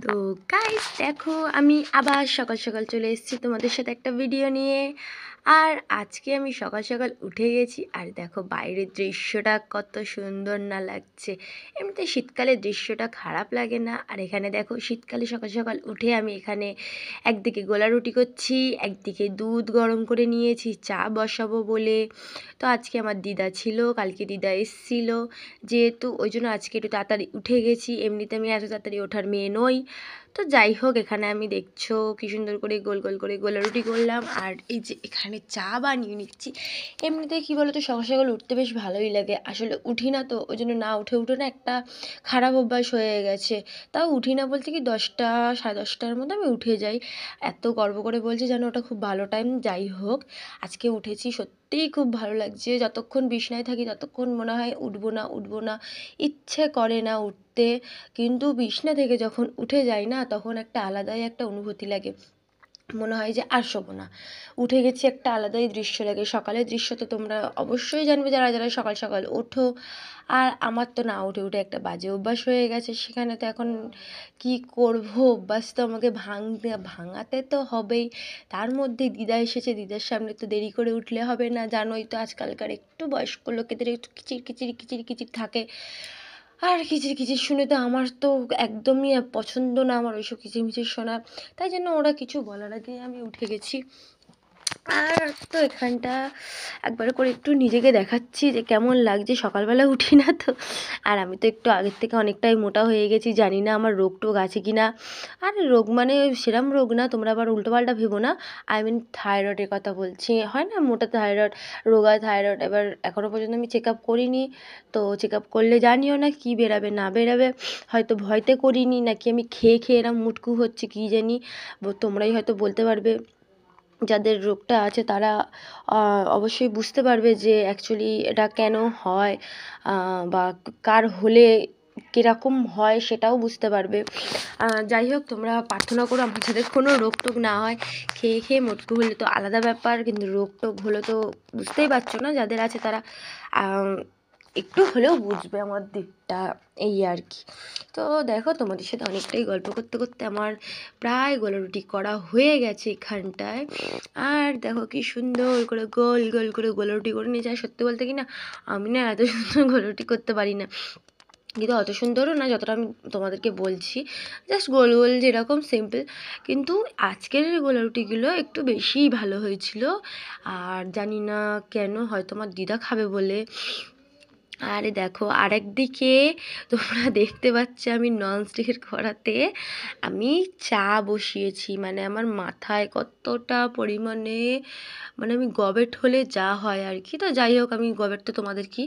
তো গাইস দেখো আমি আবার সকাল সকাল চলে এসেছি তোমাদের সাথে একটা ভিডিও নিয়ে। আর আজকে আমি সকাল সকাল উঠে গেছি আর দেখো বাইরের দৃশ্যটা কত সুন্দর না লাগছে। এমনিতে শীতকালের দৃশ্যটা খারাপ লাগে না। আর এখানে দেখো শীতকালে সকাল সকাল উঠে আমি এখানে একদিকে গোলা রুটি করছি, একদিকে দুধ গরম করে নিয়েছি চা বসাবো বলে। তো আজকে আমার দিদা ছিল, কালকে দিদা এসছিল, যেহেতু ওই জন্য আজকে একটু তাড়াতাড়ি উঠে গেছি। এমনিতে আমি এত তাড়াতাড়ি ওঠার মেয়ে নই। তো যাই হোক, এখানে আমি দেখছো কি সুন্দর করে গোল গোল করে গোলা রুটি করলাম আর এই যে এখানে চা বানিয়ে নিচ্ছি। এমনিতে কী বলো তো, সকাল সকাল উঠতে বেশ ভালোই লাগে। আসলে উঠি না তো ওই জন্য না উঠে উঠে না একটা খারাপ অভ্যাস হয়ে গেছে। তাও উঠি না বলতে কি 10টা সাড়ে 10টার মধ্যে আমি উঠে যাই। এত গর্ব করে বলছি যেন ওটা খুব ভালো টাইম। যাই হোক, আজকে উঠেছি, সত্যিই খুব ভালো লাগছে। যতক্ষণ বিছানায় থাকি ততক্ষণ মনে হয় উঠবো না উঠবো না, ইচ্ছে করে না উঠতে। কিন্তু বিছানা থেকে যখন উঠে যাই না, তখন একটা আলাদাই একটা অনুভূতি লাগে। মনে হয় যে আর শোবো না, উঠে গেছি, একটা আলাদাই দৃশ্য লাগে। সকালের দৃশ্য তো তোমরা অবশ্যই জানবে যারা যারা সকাল সকাল ওঠো। আর আমার তো না উঠে উঠে একটা বাজে অভ্যাস হয়ে গেছে। সেখানে তো এখন কি করব, অভ্যাস তো আমাকে ভাঙাতে তো হবেই। তার মধ্যে দিদা এসেছে, দিদার সামনে তো দেরি করে উঠলে হবে না। জানোই তো আজকালকার একটু বয়স্ক লোকেদের একটু কিচির কিচির কিচির কিচির থাকে। আর কিচির কিচির শুনে তো আমার তো একদমই পছন্দ না, আমার ওইসব কিচিরমিচির শোনা। তাই জন্য ওরা কিছু বলার আগে আমি উঠে গেছি। আর তো এখানটা একবার করে একটু নিজেকে দেখাচ্ছি যে কেমন লাগছে। সকালবেলা উঠি না তো। আর আমি তো একটু আগের থেকে অনেকটাই মোটা হয়ে গেছি, জানি না আমার রোগ টোগ আছে কি না। আর রোগ মানে সেরম রোগ না, তোমরা আবার উল্টোপাল্টা ভেবো না। আই মিন থাইরয়েডের কথা বলছি। হয় না মোটা থাইরয়েড, রোগা থাইরয়েড। এবার এখনও পর্যন্ত আমি চেক আপ করিনি। তো চেক আপ করলে জানিও না কি বেরাবে না বেরাবে। হয়তো ভয়তে করিনি, নাকি আমি খেয়ে খেয়ে এরম মুটকু হচ্ছে কী জানি। তোমরাই হয়তো বলতে পারবে, যাদের রোগটা আছে তারা অবশ্যই বুঝতে পারবে যে অ্যাকচুয়ালি এটা কেন হয়, বা কার হলে কীরকম হয় সেটাও বুঝতে পারবে। যাই হোক, তোমরা প্রার্থনা করো আমার যাতে কোনো রোগ টোগ না হয়। খেয়ে খেয়ে মোটকু হলে তো আলাদা ব্যাপার, কিন্তু রোগ টোগ হলে তো বুঝতেই পারছো না, যাদের আছে তারা একটু হলেও বুঝবে আমার দিকটা, এই আর কি। তো দেখো, তোমাদের সাথে অনেকটাই গল্প করতে করতে আমার প্রায় গোলা রুটি করা হয়ে গেছে এখানটায়। আর দেখো কি সুন্দর করে গোল গোল করে গোলা রুটি করে নিয়ে যায়। সত্যি বলতে কি না, আমি না এত সুন্দর গোলা রুটি করতে পারি না, কিন্তু অত সুন্দরও না যতটা আমি তোমাদেরকে বলছি। জাস্ট গোল গোল যেরকম সিম্পল। কিন্তু আজকের গোলা রুটিগুলো একটু বেশিই ভালো হয়েছিল। আর জানি না কেন, হয়তো আমার দিদা খাবে বলে। আরে দেখো, আরেকদিকে তোমরা দেখতে পাচ্ছ আমি ননস্টিকের কড়াতে আমি চা বসিয়েছি। মানে আমার মাথায় কতটা পরিমাণে, মানে আমি গবেট হলে যা হয় আর কি। তো যাই হোক, আমি গবেট তো তোমাদের কি।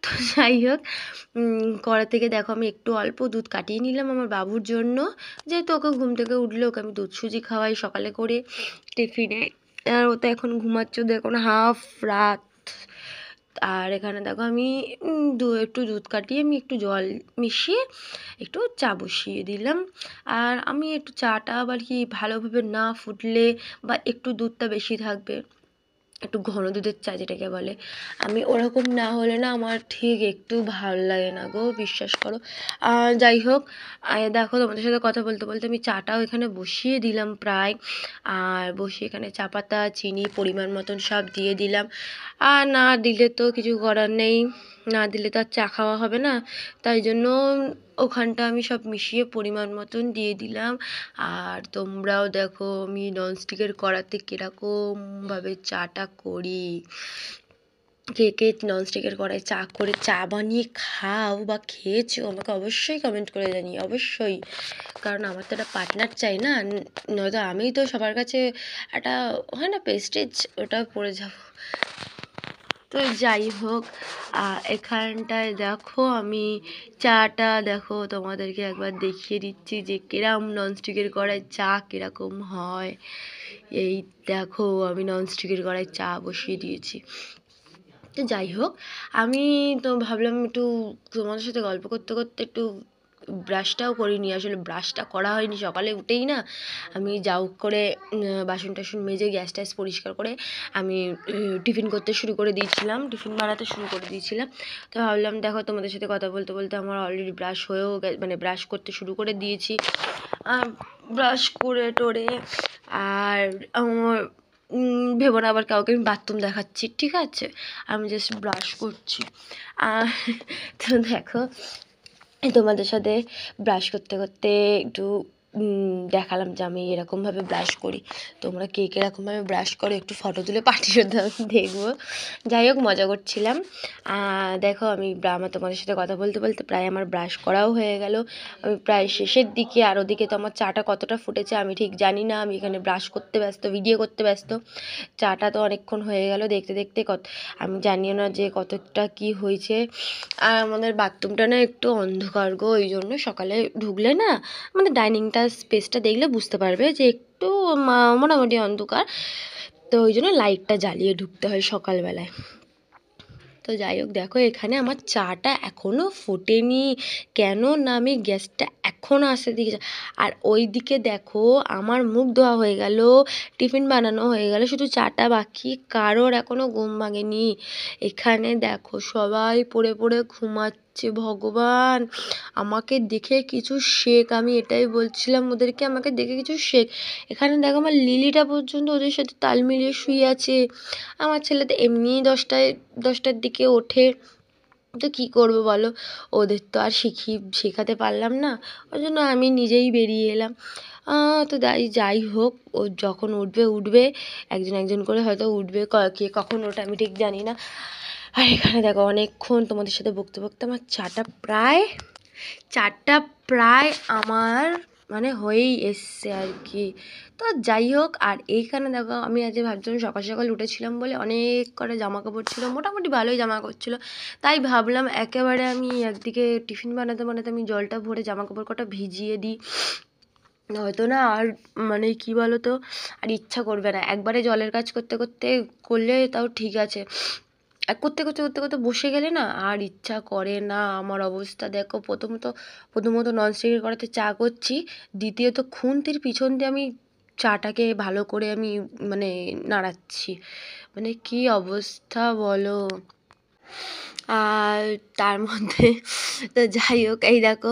তো যাই হোক, কড়া থেকে দেখো আমি একটু অল্প দুধ কাটিয়ে নিলাম আমার বাবুর জন্য। যেহেতু ওকে ঘুম থেকে উঠলে ওকে আমি দুধ সুজি খাওয়াই সকালে করে টিফিনে। আর ও তো এখন ঘুমাচ্ছে, দেখুন হাফ রাত। আর এখানে দেখো আমি একটু দুধ কাটিয়ে আমি একটু জল মিশিয়ে একটু চা বসিয়ে দিলাম। আর আমি একটু চাটা আবার কি ভালোভাবে না ফুটলে, বা একটু দুধটা বেশি থাকবে, একটু ঘন দুধের চা যেটাকে বলে, আমি ওরকম না হলে না আমার ঠিক একটু ভালো লাগে না গো, বিশ্বাস করো। যাই হোক, দেখো তোমাদের সাথে কথা বলতে বলতে আমি চাটাও এখানে বসিয়ে দিলাম প্রায়। আর বসিয়ে এখানে চা পাতা চিনি পরিমাণ মতন সব দিয়ে দিলাম। আর না দিলে তো কিছু করার নেই, না দিলে তো আর চা খাওয়া হবে না। তাই জন্য ওখানটা আমি সব মিশিয়ে পরিমাণ মতন দিয়ে দিলাম। আর তোমরাও দেখো আমি ননস্টিকের কড়াতে কীরকমভাবে চাটা করি। কে কে ননস্টিকের কড়াই চা করে চা বানিয়ে খাও বা খেয়েছো, আমাকে অবশ্যই কমেন্ট করে জানিও, অবশ্যই। কারণ আমার তো একটা পার্টনার চাই না, নয়তো আমিই তো সবার কাছে একটা হয় না প্রেস্টিজ, ওটা পড়ে যাবো। তো যাই হোক, এখানটায় দেখো আমি চাটা দেখো তোমাদেরকে একবার দেখিয়ে দিচ্ছি যে কিরম ননস্টিকের কড়াই চা কীরকম হয়। এই দেখো আমি ননস্টিকের কড়াই চা বসিয়ে দিয়েছি। তো যাই হোক, আমি তো ভাবলাম একটু তোমাদের সাথে গল্প করতে করতে একটু ব্রাশটাও করিনি, আসলে ব্রাশটা করা হয়নি। সকালে উঠেই না আমি যাও করে বাসন টাসন মেজে গ্যাস ট্যাস পরিষ্কার করে আমি টিফিন করতে শুরু করে দিয়েছিলাম, টিফিন বানাতে শুরু করে দিয়েছিলাম। তো ভাবলাম দেখো তোমাদের সাথে কথা বলতে বলতে আমার অলরেডি ব্রাশ হয়েও মানে ব্রাশ করতে শুরু করে দিয়েছি। ব্রাশ করে টোরে আর আমার ভেবো না আবার কাউকে আমি বাথরুম দেখাচ্ছি, ঠিক আছে? আমি জাস্ট ব্রাশ করছি। তো দেখো তোমাদের সাথে ব্রাশ করতে করতে একটু দেখালাম যে আমি এরকমভাবে ব্রাশ করি। তোমরা কে কীরকমভাবে ব্রাশ করো একটু ফটো তুলে পাঠিয়ে দাও, দেখবো। যাই হোক, মজা করছিলাম। দেখো আমি আমার তোমাদের সাথে কথা বলতে বলতে প্রায় আমার ব্রাশ করাও হয়ে গেল। আমি প্রায় শেষের দিকে, আর ওদিকে তো আমার চাটা কতটা ফুটেছে আমি ঠিক জানি না। আমি এখানে ব্রাশ করতে ব্যস্ত, ভিডিও করতে ব্যস্ত। চাটা তো অনেকক্ষণ হয়ে গেল দেখতে দেখতে, আমি জানিও না যে কতটা কি হয়েছে। আর আমাদের বাথরুমটা না একটু অন্ধকার গো, ওই জন্য সকালে ঢুকলে না আমাদের ডাইনিংটা স্পেসটা দেখলে বুঝতে পারবে যে একটু মোটামুটি অন্ধকার। তো ওই জন্য লাইটটা জ্বালিয়ে ঢুকতে হয় সকালবেলায়। তো যাই হোক, দেখো এখানে আমার চাটা এখনও ফোটেনি। কেন না, আমি গ্যাসটা এখনও আসতে দিকে, আর ওই দিকে দেখো আমার মুখ ধোয়া হয়ে গেল, টিফিন বানানো হয়ে গেল, শুধু চাটা বাকি। কারোর এখনও ঘুম ভাঙেনি। এখানে দেখো সবাই পড়ে পড়ে ঘুমাচ্ছে। ভগবান, আমাকে দেখে কিছু শেখ, আমি এটাই বলছিলাম ওদেরকে, আমাকে দেখে কিছু শেখ। এখানে দেখো আমার লিলিটা পর্যন্ত ওদের সাথে তাল মিলিয়ে শুয়ে আছে। আমার ছেলে তো এমনিই 10টার দিকে ওঠে। তো কী করবো বলো, ওদের তো আর শেখাতে পারলাম না, ওই জন্য আমি নিজেই বেরিয়ে এলাম। তো যাই হোক, ও যখন উঠবে একজন একজন করে হয়তো উঠবে, কে কখন ওঠে আমি ঠিক জানি না। আর এখানে দেখো অনেকক্ষণ তোমাদের সাথে বকতে বকতে আমার চারটা প্রায় আমার মানে হয়েই এসছে আর কি। তো যাই হোক, আর এইখানে দেখো আমি আজ ভাবছিলাম সকাল সকাল উঠেছিলাম বলে অনেক কটা জামা কাপড় ছিল, মোটামুটি ভালোই জামা কাপড় ছিল। তাই ভাবলাম একেবারে আমি একদিকে টিফিন বানাতে বানাতে আমি জলটা ভরে জামা কাপড় কটা ভিজিয়ে দিই, হয়তো না আর মানে কি বলো তো, আর ইচ্ছা করবে না। একবারে জলের কাজ করতে করতে করলে তাও ঠিক আছে, আর করতে করতে করতে করতে বসে গেলে না আর ইচ্ছা করে না। আমার অবস্থা দেখো, প্রথমত ননস্টিকের কড়াইতে চা করছি, দ্বিতীয়ত খুন্তির পিছন দিয়ে আমি চাটাকে ভালো করে আমি মানে নাড়াচ্ছি, মানে কি অবস্থা বলো। আর তার মধ্যে তো যাই হোক, এই দেখো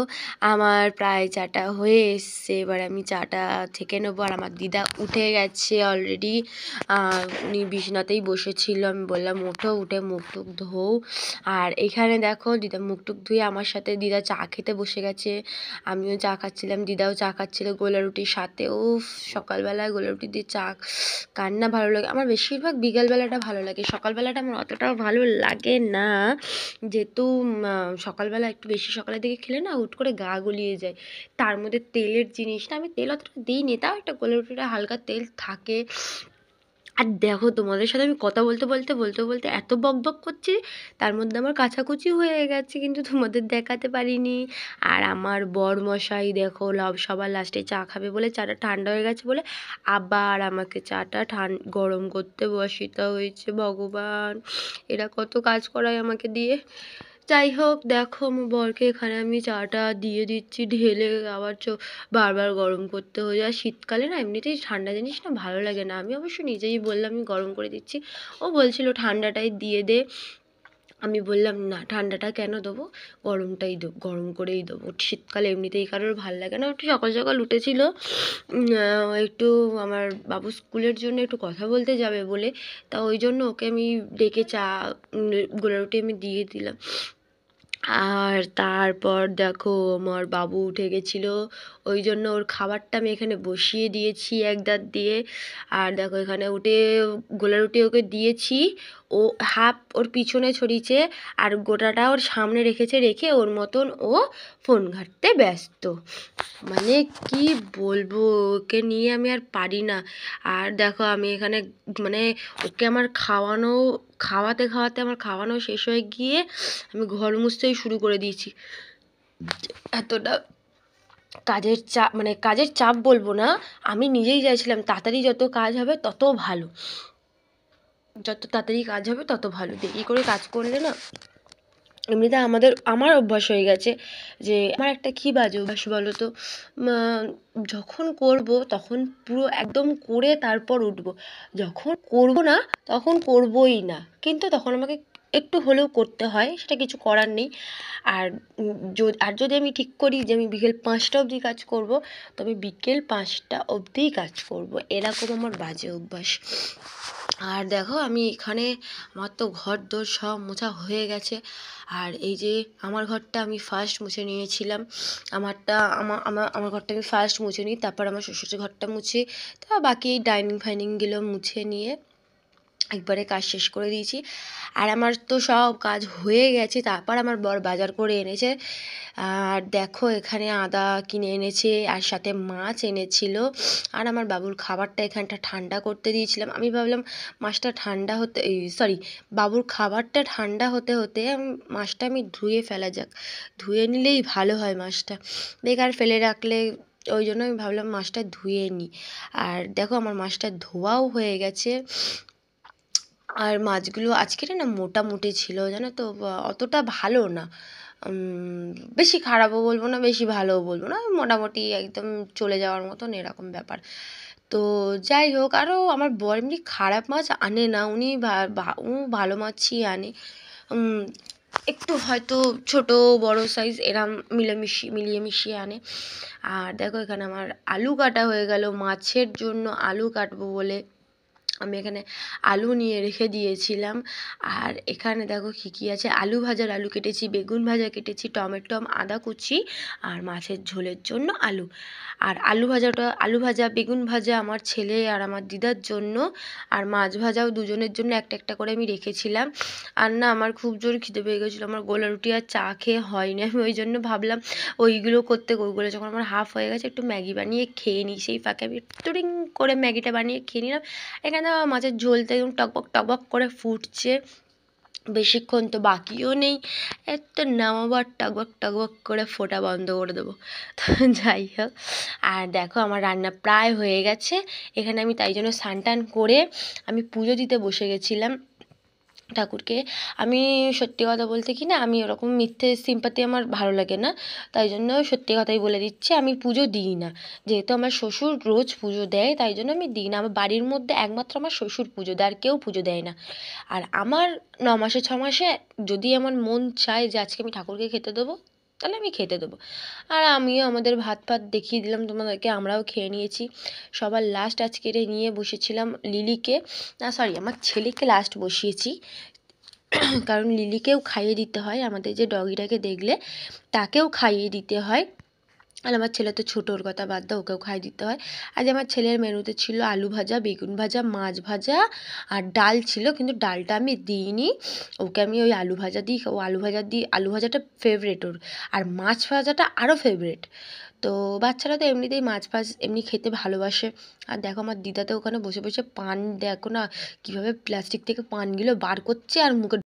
আমার প্রায় চাটা হয়ে এসছে। এবার আমি চাটা থেকে নেবো। আর আমার দিদা উঠে গেছে অলরেডি, উনি বিছানাতেই বসেছিল। আমি বললাম ওঠো, উঠে মুখ টুক ধোও। আর এখানে দেখো দিদা মুখ টুক ধুয়ে আমার সাথে দিদা চা খেতে বসে গেছে, আমিও চা খাচ্ছিলাম, দিদাও চা খাচ্ছিল গোলা রুটির সাথে। উফ, সকালবেলায় গোলা রুটি দিয়ে চা কার না ভালো লাগে। আমার বেশিরভাগ বিকালবেলাটা ভালো লাগে, সকালবেলাটা আমার অতটাও ভালো লাগে না, যেহেতু সকালবেলা একটু বেশি সকালের দিকে খেলে না হুট করে গা গুলিয়ে যায়। তার মধ্যে তেলের জিনিস না, আমি তেল অতটা দিইনি, তাও একটা গোলা রুটিটা হালকা তেল থাকে। আর দেখো তোমাদের সাথে আমি কথা বলতে বলতে বলতে বলতে এত বক বক করছি, তার মধ্যে আমার কাচাকুচি হয়ে গেছে, কিন্তু তোমাদের দেখাতে পারিনি। আর আমার বরমশাই দেখো সবার লাস্টে চা খাবে বলে চাটা ঠান্ডা হয়ে গেছে বলে আবার আমাকে চাটা গরম করতে বসাতে হয়েছে। ভগবান, এরা কত কাজ করায় আমাকে দিয়ে। যাই হোক, দেখো আমার বরকে এখানে আমি চাটা দিয়ে দিচ্ছি ঢেলে, আবার বারবার গরম করতে হয়ে যায়। শীতকালে না এমনিতেই ঠান্ডা জিনিস না ভালো লাগে না। আমি অবশ্য নিজেই বললাম আমি গরম করে দিচ্ছি, ও বলছিল ঠান্ডাটাই দিয়ে দে। আমি বললাম না, ঠান্ডাটা কেন দেবো, গরমটাই দেবো, গরম করেই দেবো। শীতকালে এমনিতেই কারোর ভালো লাগে না। একটু সকাল সকাল উঠেছিল, একটু আমার বাবু স্কুলের জন্য একটু কথা বলতে যাবে বলে, তা ওই জন্য ওকে আমি ডেকে চা গোলা রুটি আমি দিয়ে দিলাম। আর তারপর দেখো আমার বাবু উঠে গেছিলো, ওই জন্য ওর খাবারটা আমি এখানে বসিয়ে দিয়েছি এক দাঁত দিয়ে। আর দেখো এখানে উঠে গোলা রুটি ওকে দিয়েছি, ও হাফ ওর পিছনে ছড়িয়েছে আর গোটাটা ওর সামনে রেখে ওর মতন ও ফোন ঘাঁটতে ব্যস্ত। মানে কি বলবো, ওকে নিয়ে আমি আর পারি না। আর দেখো আমি এখানে মানে ওকে আমার খাওয়াতে খাওয়াতে আমার খাওয়ানো শেষ হয়ে গিয়ে আমি ঘর মুছতেই শুরু করে দিয়েছি। এতটা কাজের চাপ বলবো না, আমি নিজেই চাইছিলাম তাড়াতাড়ি যত কাজ হবে তত ভালো, যত তাড়াতাড়ি কাজ হবে তত ভালো। দেরি করে কাজ করলে না এমনিতে আমার অভ্যাস হয়ে গেছে যে আমার একটা কী বাজে অভ্যাস বলো তো, যখন করব তখন পুরো একদম করে তারপর উঠবো, যখন করব না তখন করবই না, কিন্তু তখন আমাকে একটু হলেও করতে হয়, সেটা কিছু করার নেই। আর যদি আমি ঠিক করি যে আমি বিকেল 5টা অবধি কাজ করব, তো আমি বিকেল 5টা অবধিই কাজ করব, এরকম আমার বাজে অভ্যাস। আর দেখো আমি এখানে আমার তো ঘর দোর সব মোছা হয়ে গেছে। আর এই যে আমার ঘরটা আমি ফার্স্ট মুছে নিয়েছিলাম, আমার ঘরটা আমি ফার্স্ট মুছে নিই, তারপর আমার শ্বশুরের ঘরটা মুছি, তারপর বাকি ডাইনিং ফাইনিংগুলো মুছে নিয়ে একবারে কাজ শেষ করে দিয়েছি। আর আমার তো সব কাজ হয়ে গেছে, তারপর আমার বর বাজার করে এনেছে। আর দেখো এখানে আদা কিনে এনেছে, আর সাথে মাছ এনেছিল। আর আমার বাবুর খাবারটা এখানটা ঠান্ডা করতে দিয়েছিলাম, আমি ভাবলাম মাছটা ঠান্ডা হতে, সরি, বাবুর খাবারটা ঠান্ডা হতে হতে মাছটা আমি ধুয়ে ফেলা যাক, ধুয়ে নিলেই ভালো হয় মাছটা, বেকার ফেলে রাখলে, ওই জন্য আমি ভাবলাম মাছটা ধুয়ে নিই। আর দেখো আমার মাছটা ধোয়াও হয়ে গেছে। আর মাছগুলো আজকের না মোটামুটি ছিল, জানো তো, অতটা ভালো না, বেশি খারাপও বলবো না, বেশি ভালোও বলবো না, মোটামুটি একদম চলে যাওয়ার মতন এরকম ব্যাপার। তো যাই হোক, আরও আমার বর এমনি খারাপ মাছ আনে না, উনি ভালো মাছই আনে, একটু হয়তো ছোট বড় সাইজ এরম মিলিয়ে মিশিয়ে আনে। আর দেখো এখানে আমার আলু কাটা হয়ে গেল, মাছের জন্য আলু কাটবো বলে আমি এখানে আলু নিয়ে রেখে দিয়েছিলাম। আর এখানে দেখো কী কী আছে, আলু কেটেছি, বেগুন ভাজা কেটেছি, টমেটো, আদা কুচি, আর মাছের ঝোলের জন্য আলু। আর আলু ভাজা বেগুন ভাজা আমার ছেলে আর আমার দিদার জন্য, আর মাছ ভাজাও দুজনের জন্য একটা একটা করে আমি রেখেছিলাম। আর না আমার খুব জোর খিদে পেয়ে গেছিলো, আমার গোলা রুটি আর চা খেয়ে হয়নি, আমি ওই জন্য ভাবলাম ওইগুলো যখন আমার হাফ হয়ে গেছে একটু ম্যাগি বানিয়ে খেয়ে নিই, সেই ফাঁকে আমি টুরিং করে ম্যাগিটা বানিয়ে খেয়ে নিলাম। এখানে মাছের ঝোলটা একদম টকবক টকবক করে ফুটছে, বেশিক্ষণ তো বাকিও নেই, এত নামাবো আর টকবক টকবক করে ফোটা বন্ধ করে দেবো। তো যাই হোক, আর দেখো আমার রান্না প্রায় হয়ে গেছে। এখানে আমি তাই জন্য স্নান টান করে আমি পুজো দিতে বসে গেছিলাম ঠাকুরকে। আমি সত্যি কথা বলতে কি না, আমি ওরকম মিথ্যে সিম্পাতি আমার ভালো লাগে না, তাই জন্য সত্যি কথাই বলে দিচ্ছি, আমি পুজো দিই না। যেহেতু আমার শ্বশুর রোজ পুজো দেয়, তাই জন্য আমি দিই না। আমার বাড়ির মধ্যে একমাত্র আমার শ্বশুর পুজো দেয়, আর কেউ পুজো দেয় না। আর আমার 9 মাসে 6 মাসে যদি আমার মন চায় যে আজকে আমি ঠাকুরকে খেতে দেবো, তাহলে আমি খেতে দেবো। আর আমিও আমাদের ভাত ফাত দেখিয়ে দিলাম তোমাদেরকে, আমরাও খেয়ে নিয়েছি। সবার লাস্ট আজকে নিয়ে বসেছিলাম লিলিকে, না সরি, আমার ছেলেকে লাস্ট বসিয়েছি, কারণ লিলিকেও খাইয়ে দিতে হয়, আমাদের যে ডগিটাকে দেখলে তাকেও খাইয়ে দিতে হয়। আর আমার ছেলে তো ছোটোর কথা বাদ দাও, ওকেও খাইয়ে দিতে হয়। আজ আমার ছেলের মেনুতে ছিল আলু ভাজা, বেগুন ভাজা, মাছ ভাজা, আর ডাল ছিল, কিন্তু ডালটা আমি দিইনি, ওকে আমি ওই আলু ভাজাটা ফেভারেট ওর, আর মাছ ভাজাটা আরও ফেভারেট। তো বাচ্চারা তো এমনিতেই মাছ ফাছ এমনি খেতে ভালোবাসে। আর দেখো আমার দিদা তো ওখানে বসে বসে পান, দেখো না কীভাবে প্লাস্টিক থেকে পানগুলো বার করছে আর মুখে